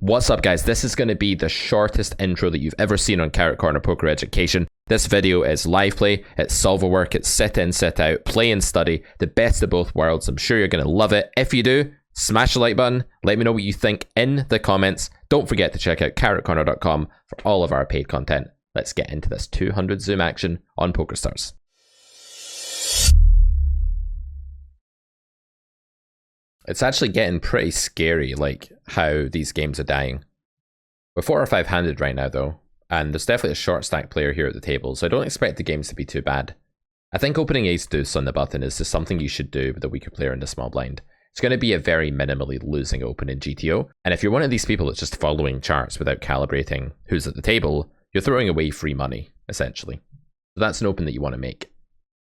What's up guys, this is going to be the shortest intro that you've ever seen on Carrot Corner Poker Education. This video is live play, it's solver work, it's sit in, sit out, play and study, the best of both worlds. I'm sure you're going to love it. If you do, smash the like button, let me know what you think in the comments. Don't forget to check out carrotcorner.com for all of our paid content. Let's get into this 200 zoom action on PokerStars. It's actually getting pretty scary, like how these games are dying. We're 4 or 5 handed right now though, and there's definitely a short stack player here at the table, so I don't expect the games to be too bad. I think opening ace deuce on the button is just something you should do with a weaker player in the small blind. It's going to be a very minimally losing open in GTO, and if you're one of these people that's just following charts without calibrating who's at the table, you're throwing away free money, essentially. So that's an open that you want to make.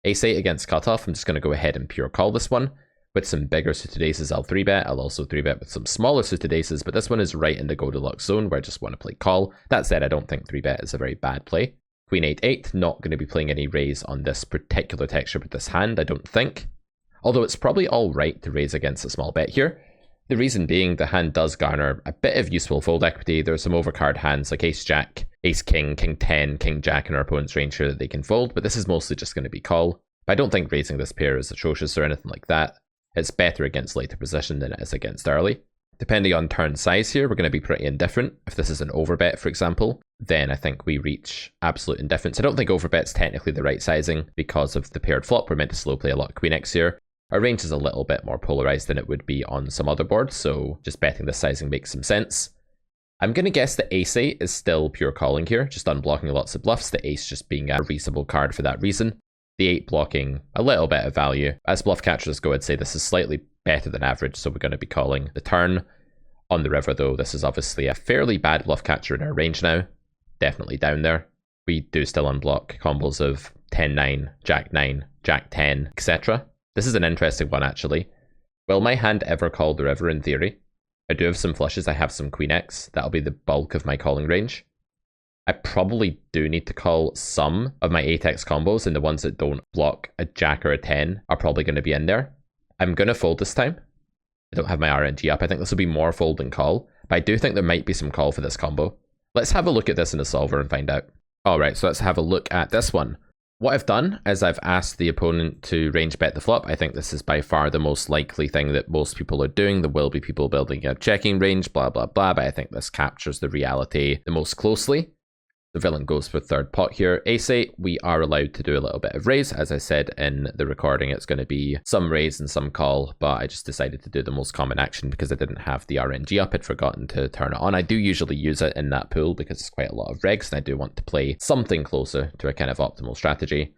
Ace 8 against cutoff, I'm just going to go ahead and pure call this one. With some bigger suited aces, I'll 3-bet. I'll also 3-bet with some smaller suited aces, but this one is right in the Goldilocks zone where I just want to play call. That said, I don't think 3-bet is a very bad play. Queen 8-8, not going to be playing any raise on this particular texture with this hand, I don't think. Although it's probably all right to raise against a small bet here. The reason being, the hand does garner a bit of useful fold equity. There's some overcard hands like ace-jack, ace-king, king-10, king-jack in our opponent's range here that they can fold, but this is mostly just going to be call. But I don't think raising this pair is atrocious or anything like that. It's better against later position than it is against early. Depending on turn size here, we're going to be pretty indifferent. If this is an overbet, for example, then I think we reach absolute indifference. I don't think overbet's technically the right sizing because of the paired flop. We're meant to slow play a lot of queen x here. Our range is a little bit more polarized than it would be on some other boards, so just betting this sizing makes some sense. I'm going to guess that ace 8 is still pure calling here, just unblocking lots of bluffs, the ace just being a reasonable card for that reason. The 8 blocking a little bit of value. As bluff catchers go, I'd say this is slightly better than average, so we're going to be calling the turn. On the river though, this is obviously a fairly bad bluff catcher in our range now. Definitely down there. We do still unblock combos of 10-9, Jack-9, Jack-10, etc. This is an interesting one actually. Will my hand ever call the river in theory? I do have some flushes, I have some queen x. That'll be the bulk of my calling range. I probably do need to call some of my 8x combos, and the ones that don't block a jack or a 10 are probably going to be in there. I'm going to fold this time. I don't have my RNG up. I think this will be more fold than call, but I do think there might be some call for this combo. Let's have a look at this in a solver and find out. Alright, so let's have a look at this one. What I've done is I've asked the opponent to range bet the flop. I think this is by far the most likely thing that most people are doing. There will be people building a checking range, blah, blah, blah, but I think this captures the reality the most closely. The villain goes for third pot here. Ace 8, we are allowed to do a little bit of raise. As I said in the recording, it's going to be some raise and some call, but I just decided to do the most common action because I didn't have the RNG up. I'd forgotten to turn it on. I do usually use it in that pool because it's quite a lot of regs, and I do want to play something closer to a kind of optimal strategy.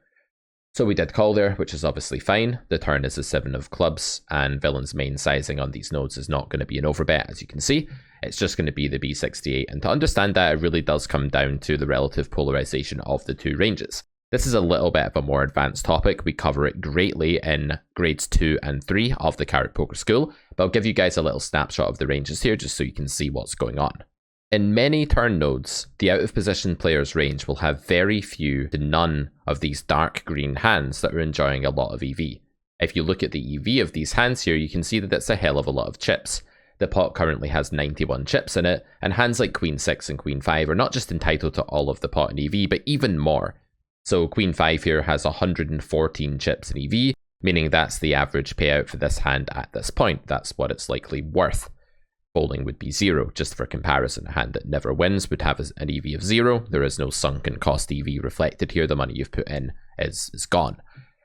So we did call there, which is obviously fine. The turn is a 7 of clubs, and villain's main sizing on these nodes is not going to be an overbet, as you can see. It's just going to be the B68, and to understand that, it really does come down to the relative polarization of the two ranges. This is a little bit of a more advanced topic. We cover it greatly in grades 2 and 3 of the Carrot Poker School, but I'll give you guys a little snapshot of the ranges here just so you can see what's going on. In many turn nodes, the out-of-position player's range will have very few to none of these dark green hands that are enjoying a lot of EV. If you look at the EV of these hands here, you can see that it's a hell of a lot of chips. The pot currently has 91 chips in it, and hands like Queen 6 and Queen 5 are not just entitled to all of the pot in EV, but even more. So Queen 5 here has 114 chips in EV, meaning that's the average payout for this hand at this point. That's what it's likely worth. Folding would be 0, just for comparison. A hand that never wins would have an EV of 0. There is no sunken cost EV reflected here. The money you've put in is gone.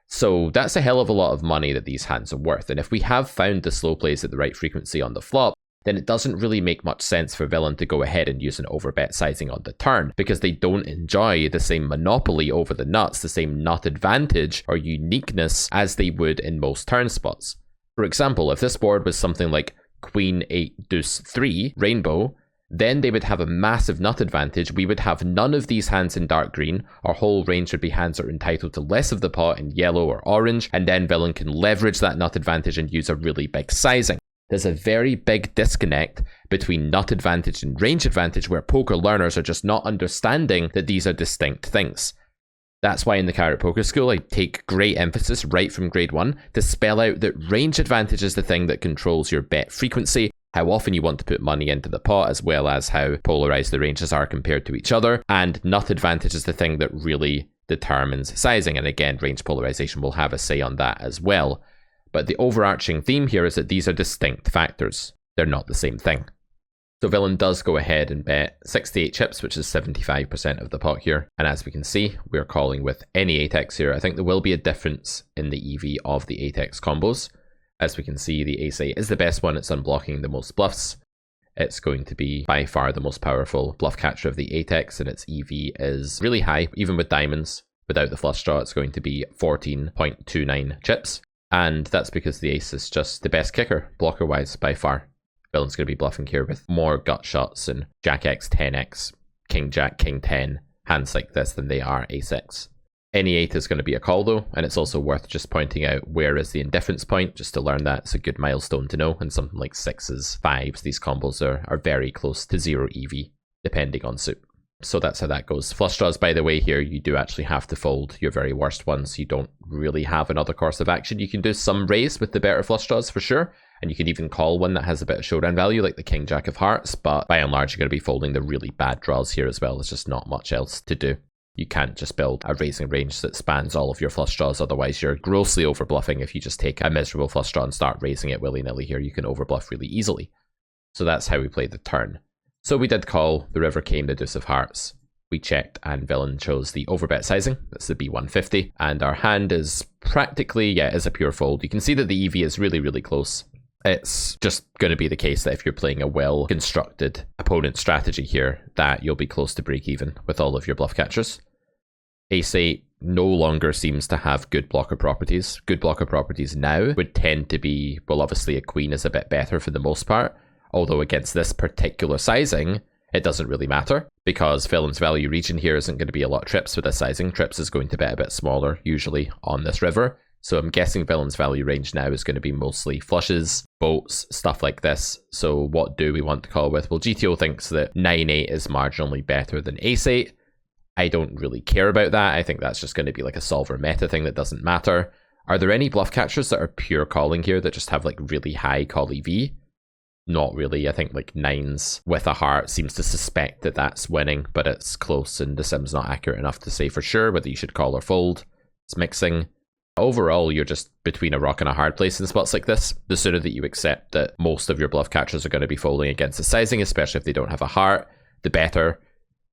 So that's a hell of a lot of money that these hands are worth. And if we have found the slow plays at the right frequency on the flop, then it doesn't really make much sense for villain to go ahead and use an overbet sizing on the turn, because they don't enjoy the same monopoly over the nuts, the same nut advantage or uniqueness as they would in most turn spots. For example, if this board was something like Queen 8 Deuce 3 Rainbow, then they would have a massive nut advantage. We would have none of these hands in dark green. Our whole range would be hands that are entitled to less of the pot in yellow or orange, and then villain can leverage that nut advantage and use a really big sizing. There's a very big disconnect between nut advantage and range advantage where poker learners are just not understanding that these are distinct things. That's why in the Carrot Poker School I take great emphasis right from grade 1 to spell out that range advantage is the thing that controls your bet frequency, how often you want to put money into the pot, as well as how polarized the ranges are compared to each other. And nut advantage is the thing that really determines sizing. And again, range polarization will have a say on that as well. But the overarching theme here is that these are distinct factors. They're not the same thing. So Villain does go ahead and bet 68 chips, which is 75% of the pot here. And as we can see, we're calling with any 8x here. I think there will be a difference in the EV of the 8x combos. As we can see, the ace-8 is the best one. It's unblocking the most bluffs. It's going to be by far the most powerful bluff catcher of the 8x, and its EV is really high, even with diamonds. Without the flush draw, it's going to be 14.29 chips. And that's because the ace is just the best kicker, blocker-wise, by far. Villain's going to be bluffing here with more gut shots and Jack X, 10x, King Jack, King 10, hands like this than they are ace-X. Any 8 is going to be a call though, and it's also worth just pointing out where is the indifference point, just to learn that. It's a good milestone to know, and something like 6s, 5s, these combos are very close to 0 EV, depending on suit. So that's how that goes. Flush draws, by the way, here, you do actually have to fold your very worst ones. You don't really have another course of action. You can do some raise with the better flush draws for sure, and you can even call one that has a bit of showdown value, like the King Jack of Hearts, but by and large, you're going to be folding the really bad draws here as well. There's just not much else to do. You can't just build a raising range that spans all of your flush draws, otherwise you're grossly overbluffing. If you just take a miserable flush draw and start raising it willy-nilly here, you can overbluff really easily. So that's how we play the turn. So we did call, the river came, the deuce of hearts. We checked and Villain chose the overbet sizing, that's the B150, and our hand is practically, is a pure fold. You can see that the EV is really, really close. It's just going to be the case that if you're playing a well-constructed opponent strategy here, that you'll be close to break even with all of your bluff catchers. Ace-8 no longer seems to have good blocker properties. Good blocker properties now would tend to be, well, obviously a queen is a bit better for the most part, although against this particular sizing, it doesn't really matter, because Villain's value region here isn't going to be a lot of trips with this sizing. Trips is going to bet a bit smaller, usually, on this river. So I'm guessing Villain's value range now is going to be mostly flushes, boats, stuff like this. So what do we want to call with? Well, GTO thinks that 9-8 is marginally better than Ace-8. I don't really care about that. I think that's just going to be like a solver meta thing that doesn't matter. Are there any bluff catchers that are pure calling here that just have like really high call EV? Not really. I think like 9s with a heart seems to suspect that that's winning, but it's close and the sim's not accurate enough to say for sure whether you should call or fold. It's mixing. Overall, you're just between a rock and a hard place in spots like this. The sooner that you accept that most of your bluff catchers are going to be folding against the sizing, especially if they don't have a heart, the better.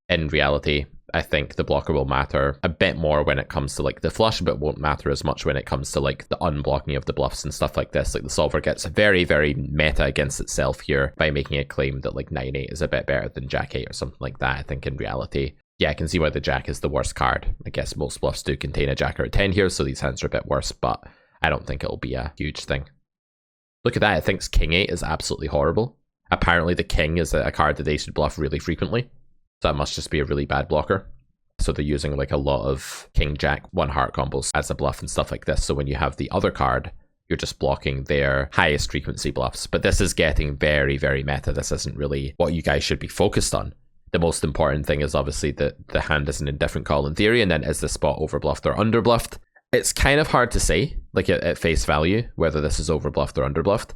In reality, I think the blocker will matter a bit more when it comes to like the flush, but won't matter as much when it comes to like the unblocking of the bluffs and stuff like this. Like the solver gets very, very meta against itself here by making a claim that like 9-8 is a bit better than Jack-8 or something like that. I think in reality, yeah, I can see why the Jack is the worst card. I guess most bluffs do contain a Jack or a 10 here, so these hands are a bit worse, but I don't think it'll be a huge thing. Look at that, it thinks King-8 is absolutely horrible. Apparently the King is a card that they should bluff really frequently. So that must just be a really bad blocker. So they're using like a lot of King Jack 1 heart combos as a bluff and stuff like this. So when you have the other card, you're just blocking their highest frequency bluffs. But this is getting very, very meta. This isn't really what you guys should be focused on. The most important thing is obviously that the hand is an indifferent call in theory, and then is the spot overbluffed or underbluffed? It's kind of hard to say, like at face value, whether this is overbluffed or underbluffed.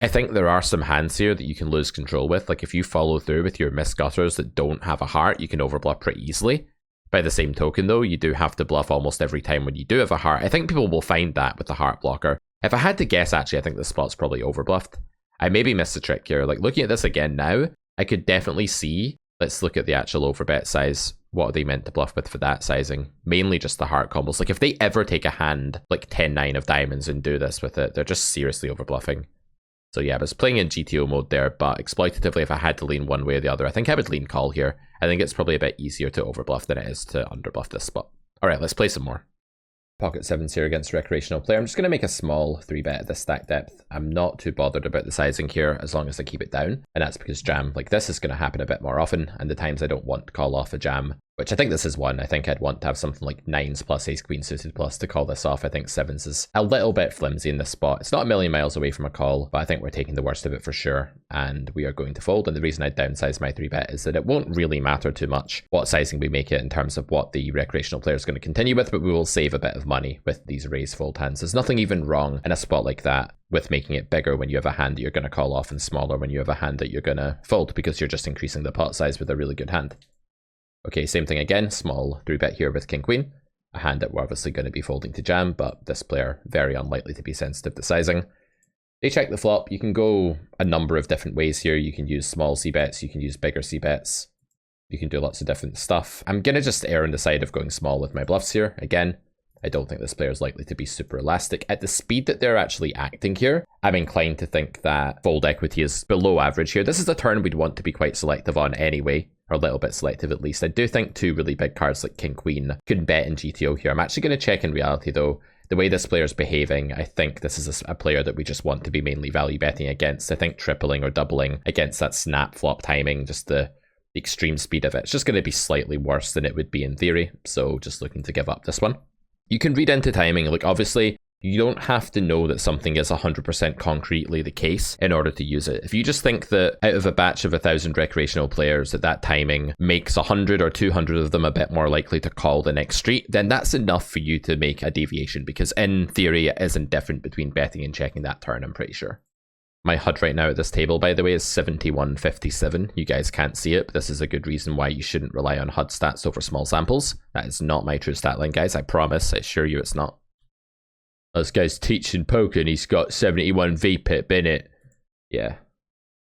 I think there are some hands here that you can lose control with. Like if you follow through with your missed gutters that don't have a heart, you can overbluff pretty easily. By the same token though, you do have to bluff almost every time when you do have a heart. I think people will find that with the heart blocker. If I had to guess, actually, I think this spot's probably overbluffed. I maybe missed the trick here. Like looking at this again now, I could definitely see, let's look at the actual overbet size. What are they meant to bluff with for that sizing? Mainly just the heart combos. Like if they ever take a hand like 10-9 of diamonds and do this with it, they're just seriously overbluffing. So yeah, I was playing in GTO mode there, but exploitatively, if I had to lean one way or the other, I think I would lean call here. I think it's probably a bit easier to overbluff than it is to underbluff this spot. All right, let's play some more. Pocket 7s here against recreational player. I'm just going to make a small 3-bet at this stack depth. I'm not too bothered about the sizing here as long as I keep it down. And that's because jam like this is going to happen a bit more often. And the times I don't want to call off a jam which I think this is one. I think I'd want to have something like 9s plus ace queen suited plus to call this off. I think 7s is a little bit flimsy in this spot. It's not a million miles away from a call, but I think we're taking the worst of it for sure, and we are going to fold. And the reason I downsize my 3-bet is that it won't really matter too much what sizing we make it in terms of what the recreational player is going to continue with, but we will save a bit of money with these raise fold hands. There's nothing even wrong in a spot like that with making it bigger when you have a hand that you're going to call off and smaller when you have a hand that you're going to fold, because you're just increasing the pot size with a really good hand. Okay, same thing again, small 3-bet here with king queen, a hand that we're obviously going to be folding to jam, but this player very unlikely to be sensitive to sizing. They check the flop. You can go a number of different ways here. You can use small c-bets, you can use bigger c-bets, you can do lots of different stuff. I'm going to just err on the side of going small with my bluffs here. Again, I don't think this player is likely to be super elastic. At the speed that they're actually acting here, I'm inclined to think that fold equity is below average here. This is a turn we'd want to be quite selective on anyway, or a little bit selective at least. I do think two really big cards like king queen could bet in GTO here. I'm actually going to check in reality though. The way this player is behaving, I think this is a player that we just want to be mainly value betting against. I think tripling or doubling against that snap flop timing, just the extreme speed of it, it's just going to be slightly worse than it would be in theory. So just looking to give up this one. You can read into timing. Like, obviously, you don't have to know that something is 100% concretely the case in order to use it. If you just think that out of a batch of 1,000 recreational players that timing makes 100 or 200 of them a bit more likely to call the next street, then that's enough for you to make a deviation, because in theory it isn't different between betting and checking that turn, I'm pretty sure. My HUD right now at this table, by the way, is 7157. You guys can't see it, but this is a good reason why you shouldn't rely on HUD stats over small samples. That is not my true stat line, guys. I promise. I assure you it's not. This guy's teaching poker and he's got 71 VPIP in it. Yeah.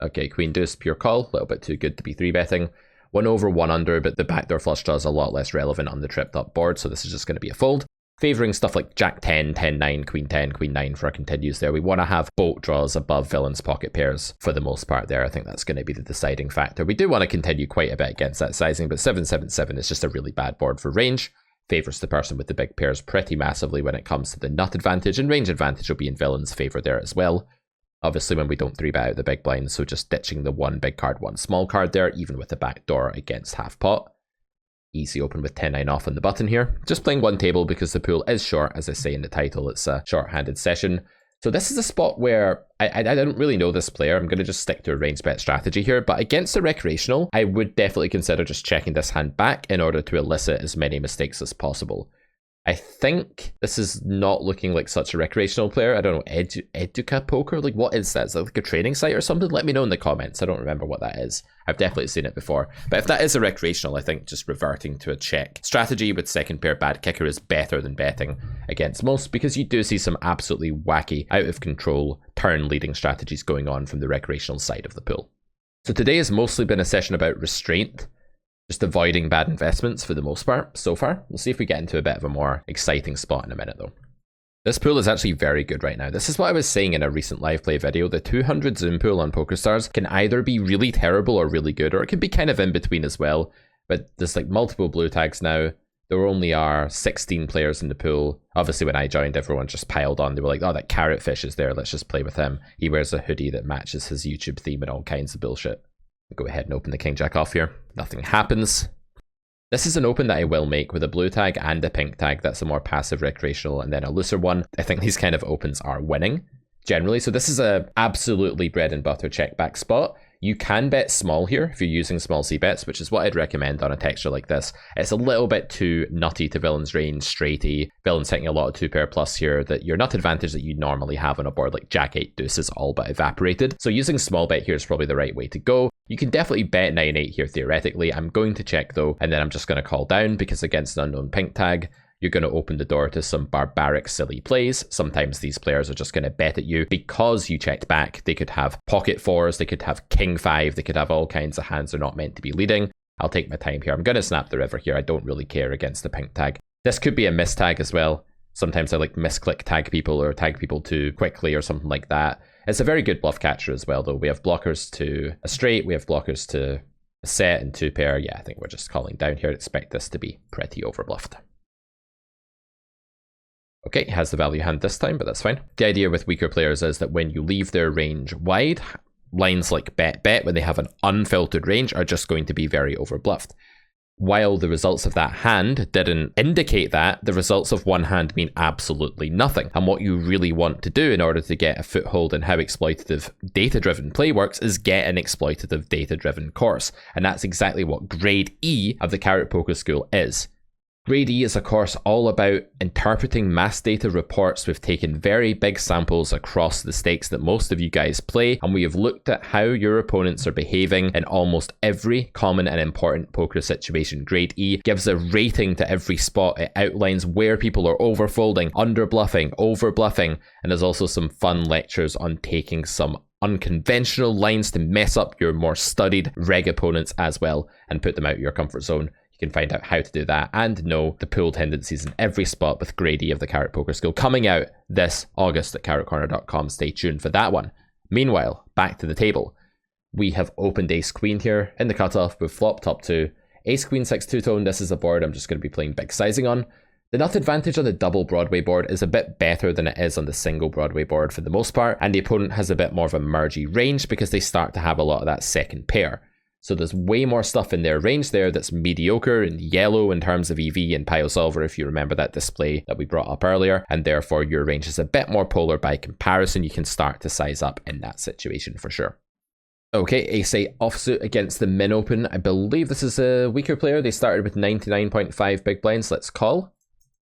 Okay, queen deuce, pure call. A little bit too good to be 3-betting. 1 over, 1 under, but the backdoor flush draw is a lot less relevant on the tripped up board, so this is just going to be a fold. Favouring stuff like Jack 10, 10 9, Queen 10, Queen 9 for our continues there. We want to have bolt draws above villain's pocket pairs for the most part there. I think that's going to be the deciding factor. We do want to continue quite a bit against that sizing, but 777 is just a really bad board for range. Favours the person with the big pairs pretty massively when it comes to the nut advantage, and range advantage will be in villain's favour there as well. Obviously when we don't 3-bet out the big blind, so just ditching the one big card, one small card there, even with the back door against half pot. Easy open with 10-9 off on the button here. Just playing one table because the pool is short, as I say in the title, it's a short-handed session. So this is a spot where I don't really know this player. I'm going to just stick to a range bet strategy here, but against a recreational, I would definitely consider just checking this hand back in order to elicit as many mistakes as possible. I think this is not looking like such a recreational player. I don't know, Educa Poker? Like, what is that? Is that like a training site or something? Let me know in the comments. I don't remember what that is. I've definitely seen it before. But if that is a recreational, I think just reverting to a check strategy with second pair bad kicker is better than betting against most, because you do see some absolutely wacky, out of control, turn leading strategies going on from the recreational side of the pool. So today has mostly been a session about restraint, just avoiding bad investments for the most part so far. We'll see if we get into a bit of a more exciting spot in a minute though. This pool is actually very good right now. This is what I was saying in a recent live play video. The 200 zoom pool on PokerStars can either be really terrible or really good, or it can be kind of in between as well. But there's like multiple blue tags now. There only are 16 players in the pool. Obviously when I joined, everyone just piled on. They were like, oh, that carrot fish is there, let's just play with him. He wears a hoodie that matches his YouTube theme and all kinds of bullshit. Go ahead and open the king jack off here. Nothing happens. This is an open that I will make with a blue tag and a pink tag. That's a more passive recreational, and then a looser one. I think these kind of opens are winning generally. So this is a absolutely bread and butter check back spot. You can bet small here if you're using small c-bets, which is what I'd recommend on a texture like this. It's a little bit too nutty to villain's range, straighty. Villain's hitting a lot of 2-pair plus here, that your nut advantage that you normally have on a board like Jack 8 deuce is all but evaporated. So using small bet here is probably the right way to go. You can definitely bet 9-8 here theoretically. I'm going to check though, and then I'm just going to call down, because against an unknown pink tag, you're going to open the door to some barbaric, silly plays. Sometimes these players are just going to bet at you because you checked back. They could have pocket fours, they could have king 5, they could have all kinds of hands they're not meant to be leading. I'll take my time here. I'm going to snap the river here. I don't really care against the pink tag. This could be a miss tag as well. Sometimes I like misclick tag people or tag people too quickly or something like that. It's a very good bluff catcher as well though. We have blockers to a straight, we have blockers to a set and 2-pair. Yeah, I think we're just calling down here. Expect this to be pretty overbluffed. Okay, has the value hand this time, but that's fine. The idea with weaker players is that when you leave their range wide, lines like bet, when they have an unfiltered range, are just going to be very overbluffed. While the results of that hand didn't indicate that, the results of one hand mean absolutely nothing. And what you really want to do in order to get a foothold in how exploitative data-driven play works is get an exploitative data-driven course. And that's exactly what Grade E of the Carrot Poker School is. Grade E is a course all about interpreting mass data reports. We've taken very big samples across the stakes that most of you guys play, and we have looked at how your opponents are behaving in almost every common and important poker situation. Grade E gives a rating to every spot. It outlines where people are overfolding, underbluffing, overbluffing, and there's also some fun lectures on taking some unconventional lines to mess up your more studied reg opponents as well and put them out of your comfort zone. You can find out how to do that and know the pool tendencies in every spot with Grade E of the Carrot Poker School coming out this August at carrotcorner.com. Stay tuned for that one. Meanwhile, back to the table. We have opened ace queen here in the cutoff. We've flopped top two. Ace queen 6 two-tone. This is a board I'm just going to be playing big sizing on. The nut advantage on the double Broadway board is a bit better than it is on the single Broadway board for the most part, and the opponent has a bit more of a mergy range because they start to have a lot of that second pair. So there's way more stuff in their range there that's mediocre and yellow in terms of EV and PIO Solver, if you remember that display that we brought up earlier, and therefore your range is a bit more polar by comparison. You can start to size up in that situation for sure. Okay, ace-8 offsuit against the min open. I believe this is a weaker player. They started with 99.5 big blinds. Let's call.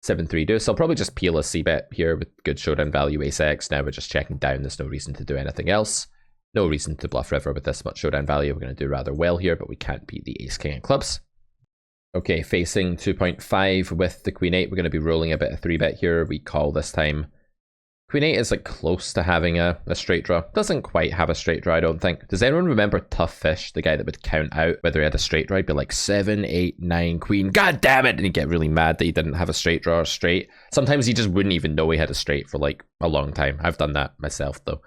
7-3 deuce. I'll probably just peel a c-bet here with good showdown value ace-x. Now we're just checking down. There's no reason to do anything else. No reason to bluff river with this much showdown value. We're going to do rather well here, but we can't beat the ace-king of clubs. Okay, facing 2.5 with the queen 8. We're going to be rolling a bit of 3-bet here. We call this time. Queen 8 is like close to having a straight draw. Doesn't quite have a straight draw, I don't think. Does anyone remember Tough Fish, the guy that would count out whether he had a straight draw? He'd be like 7, 8, 9, queen, god damn it! And he'd get really mad that he didn't have a straight draw or straight. Sometimes he just wouldn't even know he had a straight for like a long time. I've done that myself though.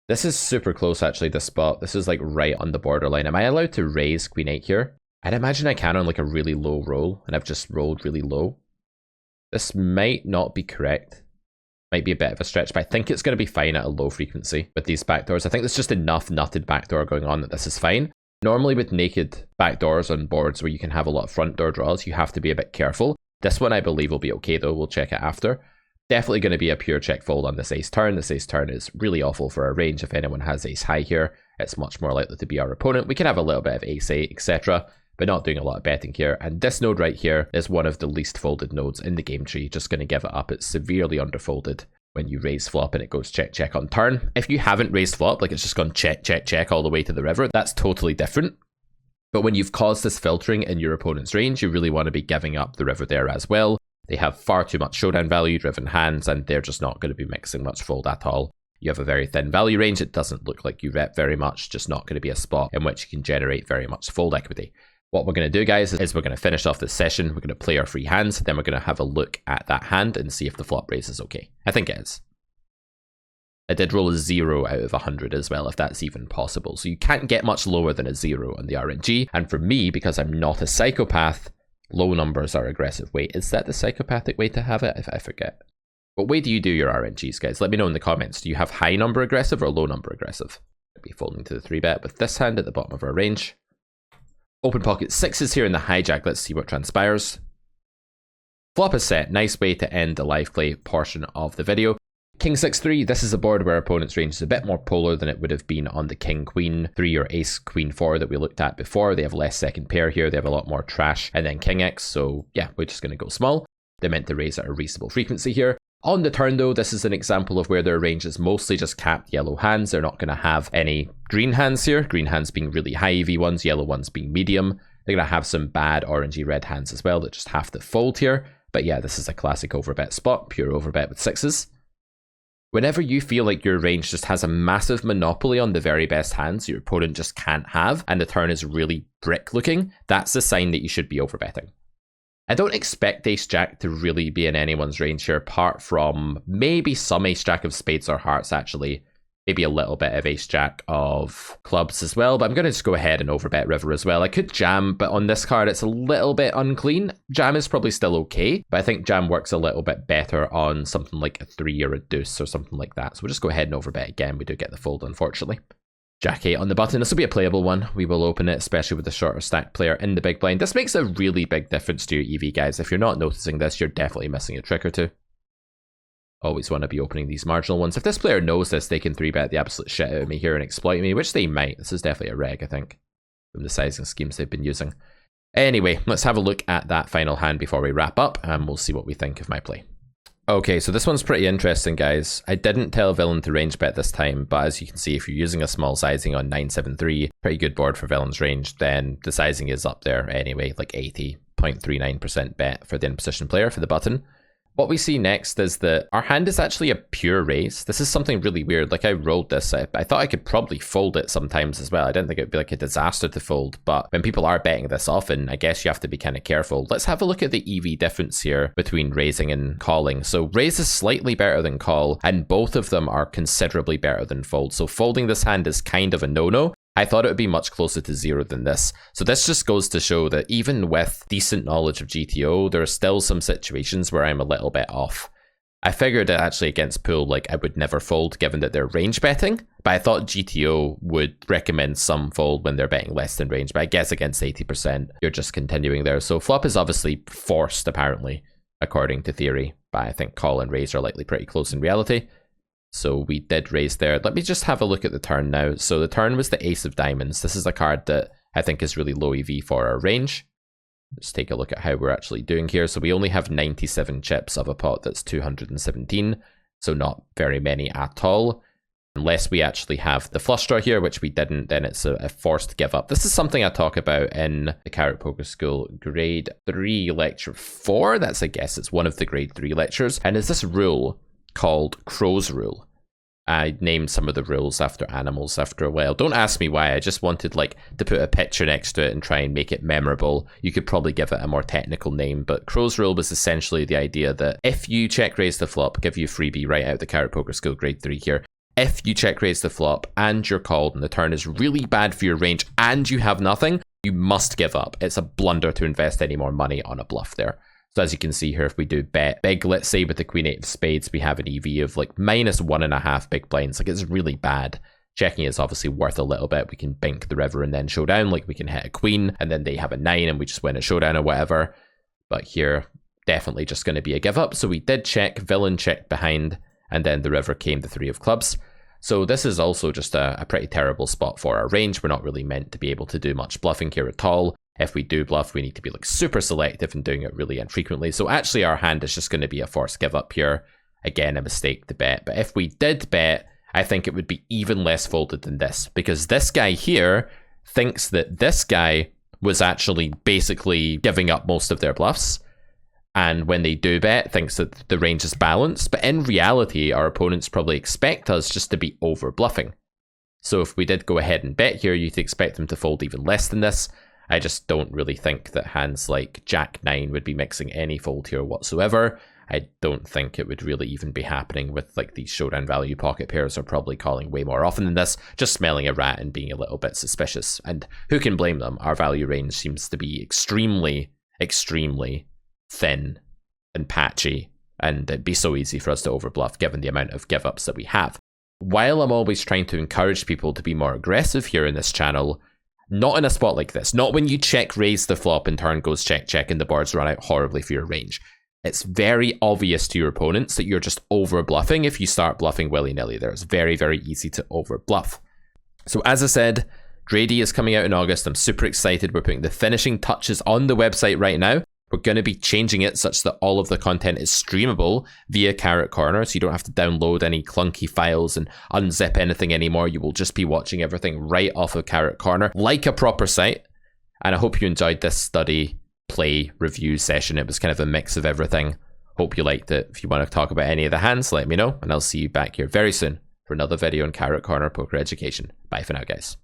This is super close actually, this spot. This is like right on the borderline. Am I allowed to raise queen 8 here? I'd imagine I can on like a really low roll, and I've just rolled really low. This might not be correct. Might be a bit of a stretch, but I think it's going to be fine at a low frequency with these backdoors. I think there's just enough nutted backdoor going on that this is fine. Normally with naked backdoors on boards where you can have a lot of front door draws, you have to be a bit careful. This one I believe will be okay though. We'll check it after. Definitely going to be a pure check fold on this ace turn. This ace turn is really awful for our range. If anyone has ace high here, it's much more likely to be our opponent. We can have a little bit of ace 8, etc., but not doing a lot of betting here. And this node right here is one of the least folded nodes in the game tree. Just going to give it up. It's severely underfolded when you raise flop and it goes check, check on turn. If you haven't raised flop, like it's just gone check, check, check all the way to the river, that's totally different. But when you've caused this filtering in your opponent's range, you really want to be giving up the river there as well. They have far too much showdown value driven hands, and they're just not going to be mixing much fold at all. You have a very thin value range. It doesn't look like you rep very much, just not going to be a spot in which you can generate very much fold equity. What we're going to do, guys, is we're going to finish off this session. We're going to play our free hands. Then we're going to have a look at that hand and see if the flop raise is okay. I think it is. I did roll a 0 out of 100 as well, if that's even possible. So you can't get much lower than a 0 on the RNG. And for me, because I'm not a psychopath, low numbers are aggressive. Wait, is that the psychopathic way to have it? I forget. What way do you do your RNGs, guys? Let me know in the comments. Do you have high number aggressive or low number aggressive? I'll be folding to the 3-bet with this hand at the bottom of our range. Open pocket 6s here in the hijack. Let's see what transpires. Flop is set. Nice way to end the live play portion of the video. King 6-3, this is a board where our opponent's range is a bit more polar than it would have been on the King Queen 3 or Ace Queen 4 that we looked at before. They have less second pair here, they have a lot more trash, and then King X, so yeah, we're just going to go small. They're meant to raise at a reasonable frequency here. On the turn though, this is an example of where their range is mostly just capped yellow hands. They're not going to have any green hands here, green hands being really high EV ones, yellow ones being medium. They're going to have some bad orangey red hands as well that just have to fold here. But yeah, this is a classic overbet spot, pure overbet with 6s. Whenever you feel like your range just has a massive monopoly on the very best hands your opponent just can't have, and the turn is really brick looking, that's a sign that you should be overbetting. I don't expect ace-jack to really be in anyone's range here, apart from maybe some ace-jack of spades or hearts actually. Maybe a little bit of ace-jack of clubs as well, but I'm going to just go ahead and overbet river as well. I could jam, but on this card it's a little bit unclean. Jam is probably still okay, but I think jam works a little bit better on something like a 3 or a deuce or something like that. So we'll just go ahead and overbet again. We do get the fold, unfortunately. Jack 8 on the button. This will be a playable one. We will open it, especially with the shorter stack player in the big blind. This makes a really big difference to your EV, guys. If you're not noticing this, you're definitely missing a trick or two. Always want to be opening these marginal ones. If this player knows this, they can 3-bet the absolute shit out of me here and exploit me, which they might. This is definitely a reg, I think, from the sizing schemes they've been using. Anyway, let's have a look at that final hand before we wrap up, and we'll see what we think of my play. Okay, so this one's pretty interesting, guys. I didn't tell Villain to range bet this time, but as you can see, if you're using a small sizing on 973, pretty good board for Villain's range, then the sizing is up there anyway, like 80.39% bet for the in-position player for the button. What we see next is that our hand is actually a pure raise. This is something really weird. Like, I rolled this. I thought I could probably fold it sometimes as well. I didn't think it would be like a disaster to fold, but when people are betting this often, I guess you have to be kind of careful. Let's have a look at the EV difference here between raising and calling. So raise is slightly better than call, and both of them are considerably better than fold. So folding this hand is kind of a no-no. I thought it would be much closer to 0 than this. So this just goes to show that even with decent knowledge of GTO, there are still some situations where I'm a little bit off. I figured that actually against pool, like, I would never fold given that they're range betting, but I thought GTO would recommend some fold when they're betting less than range, but I guess against 80%, you're just continuing there. So flop is obviously forced, apparently, according to theory, but I think call and raise are likely pretty close in reality. So we did raise there. Let me just have a look at the turn now. So the turn was the Ace of Diamonds. This is a card that I think is really low EV for our range. Let's take a look at how we're actually doing here. So we only have 97 chips of a pot that's 217. So not very many at all. Unless we actually have the flush draw here, which we didn't, then it's a forced give up. This is something I talk about in the Carrot Poker School Grade 3 Lecture 4. That's, I guess, it's one of the Grade 3 lectures. And is this rule called Crow's Rule. I named some of the rules after animals after a while. Don't ask me why, I just wanted like to put a picture next to it and try and make it memorable. You could probably give it a more technical name, but Crow's Rule was essentially the idea that if you check raise the flop, give you a freebie right out the Carrot Poker School Grade 3 here. If you check raise the flop and you're called and the turn is really bad for your range and you have nothing, you must give up. It's a blunder to invest any more money on a bluff there. So as you can see here, if we do bet big, let's say with the Queen 8 of Spades, we have an EV of like -1.5 big blinds. Like, it's really bad. Checking is obviously worth a little bit. We can bink the river and then showdown. Like, we can hit a queen and then they have a 9 and we just win a showdown or whatever. But here, definitely just going to be a give up. So we did check, villain checked behind, and then the river came the 3 of clubs. So this is also just a pretty terrible spot for our range. We're not really meant to be able to do much bluffing here at all. If we do bluff, we need to be like super selective and doing it really infrequently. So actually our hand is just going to be a forced give up here. Again, a mistake to bet. But if we did bet, I think it would be even less folded than this, because this guy here thinks that this guy was actually basically giving up most of their bluffs. And when they do bet, thinks that the range is balanced. But in reality, our opponents probably expect us just to be over bluffing. So if we did go ahead and bet here, you'd expect them to fold even less than this. I just don't really think that hands like Jack 9 would be mixing any fold here whatsoever. I don't think it would really even be happening with like these showdown value pocket pairs are probably calling way more often than this, just smelling a rat and being a little bit suspicious. And who can blame them? Our value range seems to be extremely, extremely thin and patchy, and it'd be so easy for us to overbluff given the amount of give-ups that we have. While I'm always trying to encourage people to be more aggressive here in this channel, not in a spot like this. Not when you check raise the flop and turn goes check check and the boards run out horribly for your range. It's very obvious to your opponents that you're just over bluffing if you start bluffing willy-nilly there. It's very, very easy to over bluff. So as I said, Grady is coming out in August. I'm super excited. We're putting the finishing touches on the website right now. We're going to be changing it such that all of the content is streamable via Carrot Corner, so you don't have to download any clunky files and unzip anything anymore. You will just be watching everything right off of Carrot Corner, like a proper site. And I hope you enjoyed this study, play, review session. It was kind of a mix of everything. Hope you liked it. If you want to talk about any of the hands, let me know, and I'll see you back here very soon for another video on Carrot Corner Poker Education. Bye for now, guys.